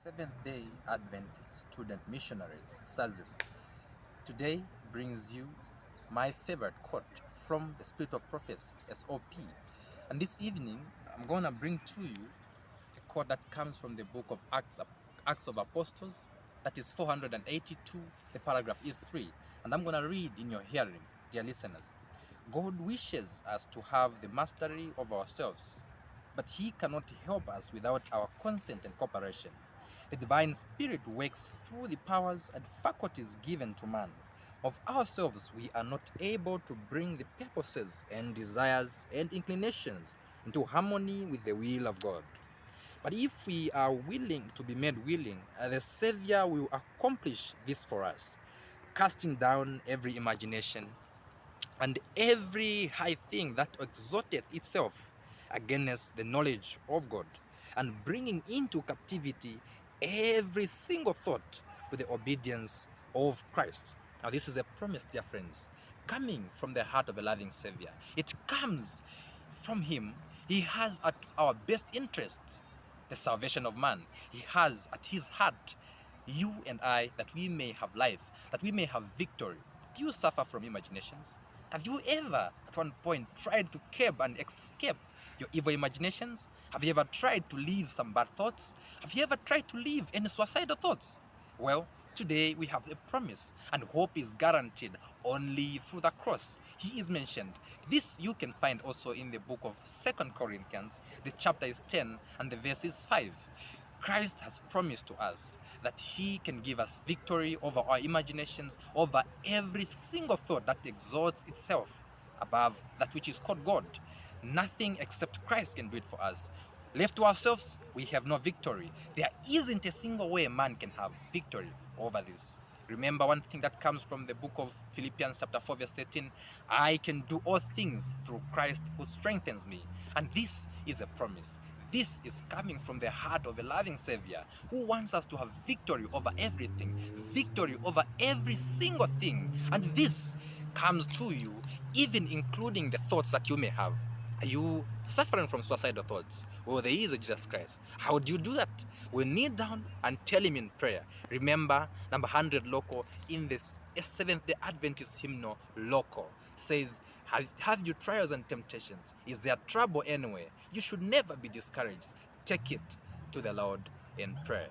Seventh-day Adventist Student Missionaries, SAZIM, today brings you my favorite quote from the Spirit of Prophecy, SOP. And this evening, I'm going to bring to you a quote that comes from the book of Acts of Apostles, that is 482, the paragraph is 3. And I'm going to read in your hearing, dear listeners. God wishes us to have the mastery of ourselves, but He cannot help us without our consent and cooperation. The divine spirit works through the powers and faculties given to man. Of ourselves, we are not able to bring the purposes and desires and inclinations into harmony with the will of God. But if we are willing to be made willing, the Savior will accomplish this for us, casting down every imagination and every high thing that exalteth itself against the knowledge of God, and bringing into captivity every single thought to the obedience of Christ. Now, this is a promise, dear friends, coming from the heart of a loving Savior. It comes from Him. He has at our best interest the salvation of man. He has at His heart you and I, that we may have life, that we may have victory. Do you suffer from imaginations? Have you ever, at one point, tried to curb and escape your evil imaginations? Have you ever tried to leave some bad thoughts? Have you ever tried to leave any suicidal thoughts? Well, today we have a promise, and hope is guaranteed only through the cross. He is mentioned. This you can find also in the book of 2 Corinthians. The chapter is 10 and the verse is 5. Christ has promised to us that He can give us victory over our imaginations, over every single thought that exalts itself above that which is called God. Nothing except Christ can do it for us. Left to ourselves, we have no victory. There isn't a single way man can have victory over this. Remember one thing that comes from the book of Philippians chapter 4 verse 13, I can do all things through Christ who strengthens me. And this is a promise. This is coming from the heart of a loving Savior who wants us to have victory over everything, victory over every single thing. And this comes to you, even including the thoughts that you may have. Are you suffering from suicidal thoughts? Well, there is a Jesus Christ. How do you do that? We kneel down and tell Him in prayer. Remember, number 100 local in this Seventh day Adventist hymnal local says, have you trials and temptations? Is there trouble anywhere? You should never be discouraged. Take it to the Lord in prayer.